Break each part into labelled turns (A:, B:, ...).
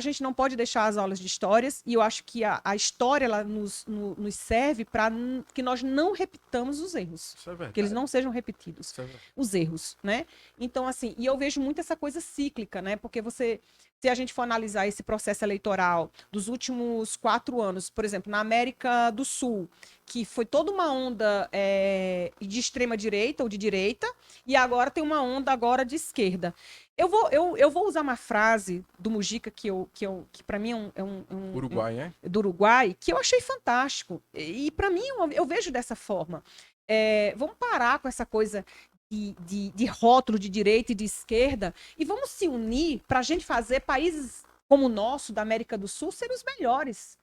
A: a gente não pode deixar as aulas de histórias, e eu acho que a história ela nos serve para que nós não repitamos os erros.
B: Isso é
A: Que eles
B: verdade.
A: não sejam repetidos,
B: Isso é verdade.
A: os erros, né? Então, assim, e eu vejo muito essa coisa cíclica, né? Porque se a gente for analisar esse processo eleitoral dos últimos 4 anos, por exemplo, na América do Sul, que foi toda uma onda de extrema direita ou de direita, e agora tem uma onda agora de esquerda. Eu vou usar uma frase do Mujica que para mim
B: Uruguai, né?
A: do Uruguai, que eu achei fantástico. E para mim eu vejo dessa forma. Vamos parar com essa coisa de rótulo de direita e de esquerda e vamos se unir para a gente fazer países como o nosso, da América do Sul, serem os melhores.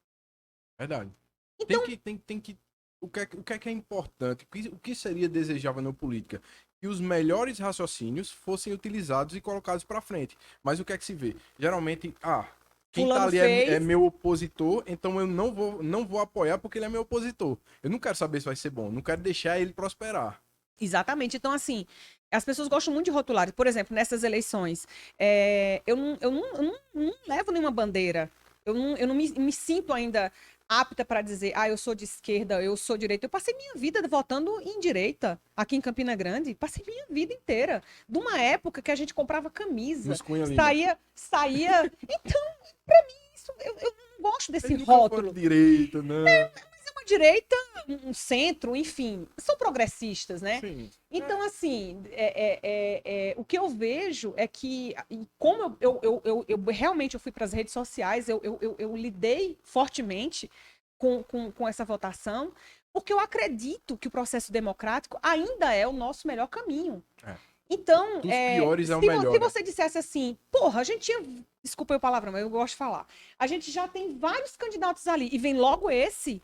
B: Verdade.
A: Então,
B: Tem que. O que é importante? O que seria desejável na política? Que os melhores raciocínios fossem utilizados e colocados para frente. Mas o que é que se vê? Geralmente, quem tá
A: fulano
B: ali é
A: fez.
B: meu opositor, então eu não vou apoiar porque ele é meu opositor. Eu não quero saber se vai ser bom, não quero deixar ele prosperar.
A: Exatamente. Então, assim, as pessoas gostam muito de rotular. Por exemplo, nessas eleições, eu não levo nenhuma bandeira. Eu não me sinto ainda apta para dizer, eu sou de esquerda, eu sou direita. Eu passei minha vida votando em direita, aqui em Campina Grande. Passei minha vida inteira. De uma época que a gente comprava camisa,
B: Nos Cunha Lima.
A: saía. Então, para mim, isso, eu não gosto desse
B: Ele nunca foi de
A: rótulo
B: direita, não.
A: uma direita, um centro, enfim, são progressistas, né?
B: Sim.
A: Então, assim, o que eu vejo é que, e como eu realmente eu fui para as redes sociais, eu lidei fortemente com essa votação, porque eu acredito que o processo democrático ainda é o nosso melhor caminho.
B: É.
A: Então,
B: Dos piores é o
A: se
B: melhor, né?
A: você dissesse assim, porra, a gente tinha. Desculpa aí o palavrão, mas eu gosto de falar. A gente já tem vários candidatos ali e vem logo esse.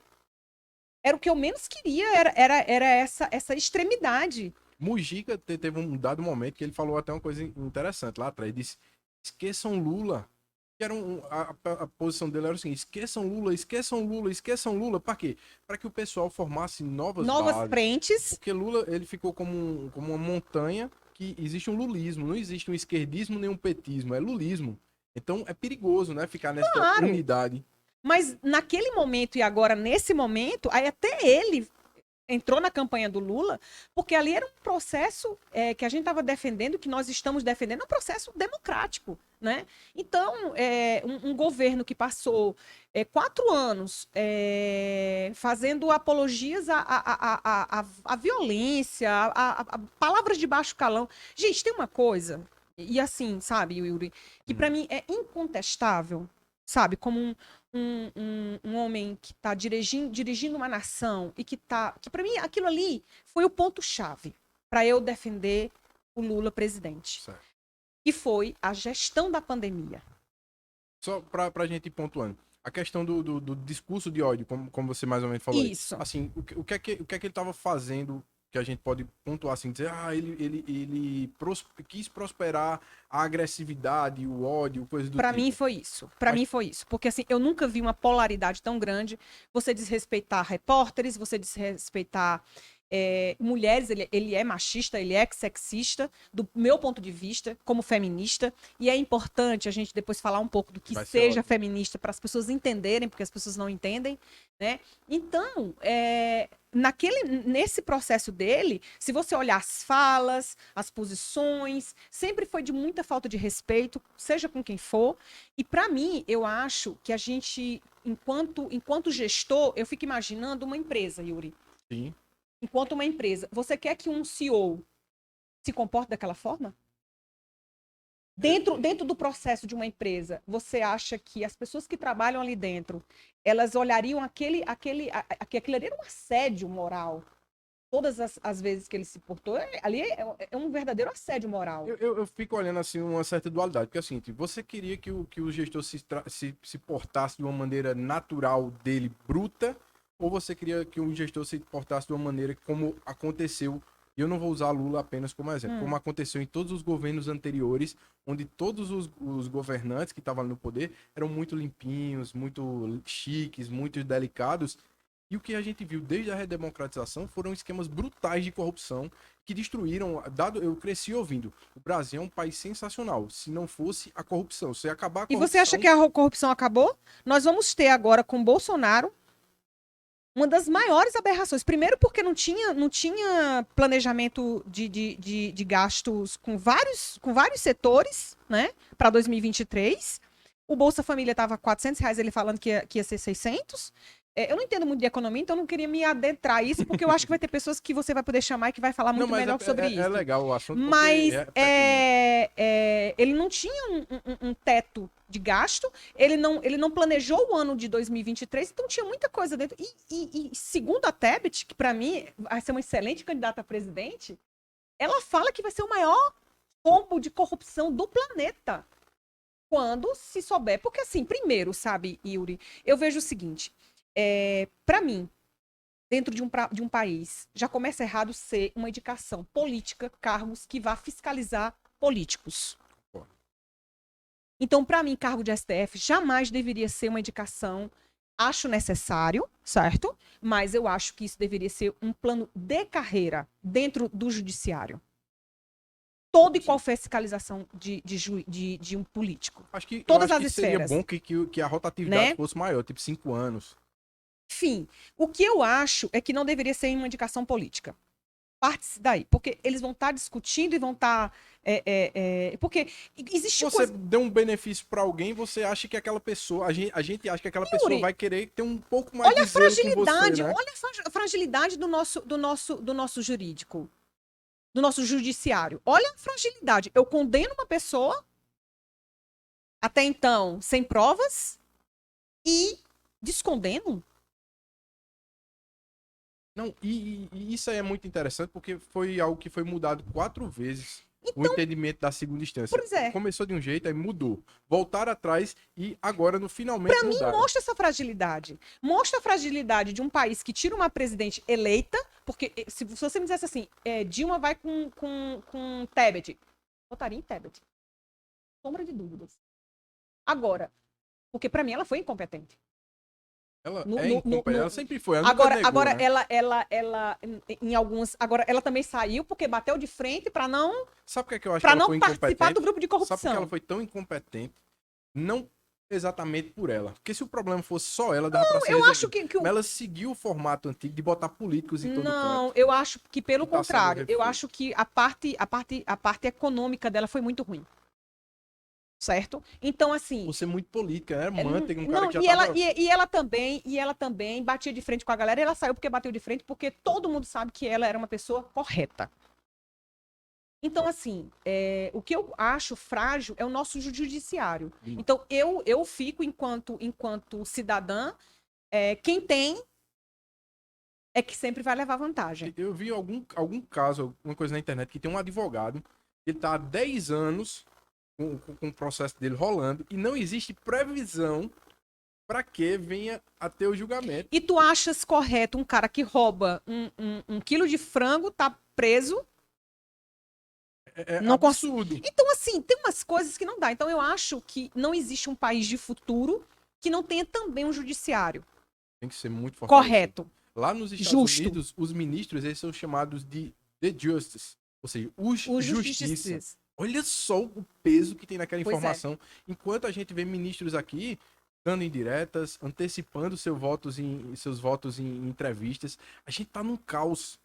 A: Era o que eu menos queria, era essa extremidade.
B: Mujica teve um dado momento que ele falou até uma coisa interessante lá atrás. Ele disse: esqueçam Lula. Que era a posição dele era assim: esqueçam Lula, esqueçam Lula, esqueçam Lula. Para quê? Para que o pessoal formasse novas
A: Novas
B: bases.
A: frentes.
B: Porque Lula ele ficou como uma montanha que existe um lulismo. Não existe um esquerdismo nem um petismo. É lulismo. Então é perigoso, né? Ficar nessa
A: Claro.
B: unidade.
A: Mas naquele momento e agora, nesse momento, aí até ele entrou na campanha do Lula, porque ali era um processo que a gente estava defendendo, que nós estamos defendendo, um processo democrático, né? Então, um governo que passou 4 anos fazendo apologias à violência, a palavras de baixo calão. Gente, tem uma coisa, e assim, sabe, Yuri, que para
B: Hum.
A: mim é incontestável, sabe, como um homem que está dirigindo uma nação e que para mim aquilo ali foi o ponto-chave para eu defender o Lula presidente.
B: Certo.
A: E foi a gestão da pandemia.
B: Só pra gente ir pontuando. A questão do discurso de ódio, como você mais ou menos falou aí.
A: Isso.
B: Assim, o que é que ele tava fazendo que a gente pode pontuar assim, dizer, quis prosperar a agressividade, o ódio, coisa do
A: Para mim
B: tipo.
A: foi isso. Para
B: Mas,
A: mim foi isso. Porque assim, eu nunca vi uma polaridade tão grande. Você desrespeitar repórteres, você desrespeitar mulheres, ele é machista, ele é sexista, do meu ponto de vista, como feminista. E é importante a gente depois falar um pouco do que
B: vai ser
A: seja
B: ótimo.
A: feminista para as pessoas entenderem, porque as pessoas não entendem, né? Então, nesse processo dele, se você olhar as falas, as posições, sempre foi de muita falta de respeito, seja com quem for. E para mim, eu acho que a gente, enquanto gestor, eu fico imaginando uma empresa, Yuri.
B: Sim.
A: Enquanto uma empresa, você quer que um CEO se comporte daquela forma? Dentro do processo de uma empresa, você acha que as pessoas que trabalham ali dentro, elas olhariam que aquilo ali era um assédio moral? Todas as vezes que ele se portou, ali é um verdadeiro assédio moral.
B: Eu fico olhando assim uma certa dualidade, porque assim, tipo, você queria que o gestor se portasse de uma maneira natural dele, bruta, ou você queria que o gestor se portasse de uma maneira como aconteceu, e eu não vou usar Lula apenas como exemplo, como
A: Hum.
B: aconteceu em todos os governos anteriores, onde todos os governantes que estavam no poder eram muito limpinhos, muito chiques, muito delicados, E o que a gente viu desde a redemocratização foram esquemas brutais de corrupção que destruíram. Eu cresci ouvindo, o Brasil é um país sensacional. Se não fosse a corrupção, se acabar a
A: E
B: corrupção...
A: você acha que a corrupção acabou? Nós vamos ter agora com Bolsonaro uma das maiores aberrações. Primeiro, porque não tinha planejamento de gastos com vários setores, né, para 2023. O Bolsa Família estava R$ 400, ele falando que ia ser 600. Eu não entendo muito de economia, então eu não queria me adentrar a isso, porque eu acho que vai ter pessoas que você vai poder chamar e que vai falar muito melhor sobre isso.
B: É legal o assunto,
A: mas ele não tinha um teto de gasto, ele não planejou o ano de 2023, então tinha muita coisa dentro. E segundo a Tebet, que para mim vai ser uma excelente candidata a presidente, ela fala que vai ser o maior rombo de corrupção do planeta. Quando se souber. Porque assim, primeiro, sabe, Yuri, eu vejo o seguinte, para mim, dentro de um país, já começa errado ser uma indicação política, cargos que vá fiscalizar políticos. Então, para mim, cargo de STF jamais deveria ser uma indicação. Acho necessário, certo? Mas eu acho que isso deveria ser um plano de carreira dentro do judiciário. Toda e qualquer fiscalização de um político. Todas as esferas.
B: Seria bom que a rotatividade fosse maior, tipo 5 anos.
A: Enfim, o que eu acho é que não deveria ser uma indicação política. Parte-se daí, porque eles vão estar discutindo e vão estar... porque existe
B: você deu um benefício para alguém, você acha que aquela pessoa... A gente acha que aquela pessoa vai querer ter um pouco mais de zelo com você, né?
A: Olha a fragilidade do nosso jurídico, do nosso judiciário. Olha a fragilidade. Eu condeno uma pessoa, até então, sem provas, e descondeno.
B: Não, e isso aí é muito interessante, porque foi algo que foi mudado 4 vezes. Então, o entendimento da segunda instância. Começou de um jeito, aí mudou. Voltaram atrás e agora, no finalmente,
A: pra mim, mostra essa fragilidade. Mostra a fragilidade de um país que tira uma presidente eleita, porque se você me dissesse assim, Dilma vai com Tebet, votaria em Tebet. Sombra de dúvidas. Agora, porque pra mim ela foi incompetente.
B: Ela sempre foi. Ela
A: agora,
B: negou, né?
A: ela em alguns. Agora, ela também saiu porque bateu de frente para não.
B: Sabe por que eu acho que ela foi incompetente?
A: Participar do grupo de corrupção.
B: Sabe por que ela foi tão incompetente? Não exatamente por ela. Porque se o problema fosse só ela, dava pra ser
A: eu acho que
B: Mas ela seguiu o formato antigo de botar políticos em todo canto.
A: Não, eu acho que pelo contrário. Eu acho que a parte econômica dela foi muito ruim. Certo? Então, assim...
B: Você é muito política, né? Manteiga, um cara
A: não,
B: que já tava...
A: e ela também batia de frente com a galera, e ela saiu porque bateu de frente, porque todo mundo sabe que ela era uma pessoa correta. Então, assim, o que eu acho frágil é o nosso judiciário. Então, eu fico, enquanto cidadã, quem tem é que sempre vai levar vantagem.
B: Eu vi algum caso, alguma coisa na internet, que tem um advogado, ele tá há 10 anos... Com o processo dele rolando, e não existe previsão para que venha a ter o julgamento.
A: E tu achas correto um cara que rouba um quilo de frango tá preso?
B: Não absurdo.
A: Então, assim, tem umas coisas que não dá. Então, eu acho que não existe um país de futuro que não tenha também um judiciário.
B: Tem que ser muito forte.
A: Correto.
B: Lá nos Estados Unidos, os ministros, eles são chamados de The Justice, ou seja, os Justiça. Olha só o peso que tem naquela informação. Enquanto a gente vê ministros aqui dando indiretas, antecipando seus votos em entrevistas, a gente tá num caos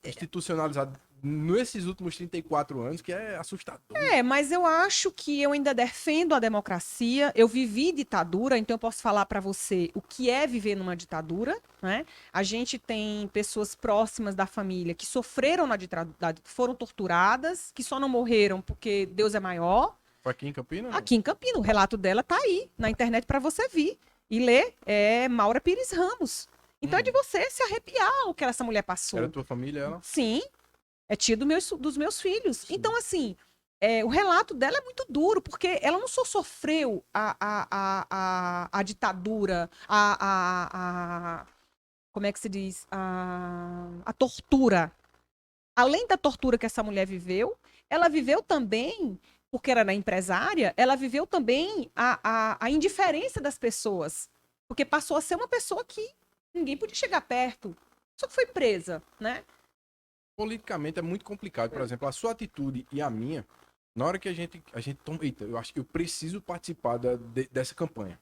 B: institucionalizado nesses últimos 34 anos, que é assustador.
A: Mas eu acho que eu ainda defendo a democracia. Eu vivi ditadura, então eu posso falar para você o que é viver numa ditadura, né? A gente tem pessoas próximas da família que sofreram na ditadura, foram torturadas, que só não morreram porque Deus é maior.
B: Foi aqui em Campinas?
A: Aqui em Campinas. O relato dela tá aí na internet para você vir e ler. É Maura Pires Ramos. Então é de você se arrepiar o que essa mulher passou.
B: Era tua família, ela?
A: Sim. É tia dos meus filhos. Sim. Então, assim, o relato dela é muito duro, porque ela não só sofreu a ditadura, como é que se diz? A tortura. Além da tortura que essa mulher viveu, ela viveu também, porque era empresária, ela viveu também a indiferença das pessoas. Porque passou a ser uma pessoa que Ninguém podia chegar perto. Só que foi presa, né?
B: Politicamente é muito complicado. Por exemplo, a sua atitude e a minha, na hora que a gente toma, eita, eu acho que eu preciso participar dessa campanha.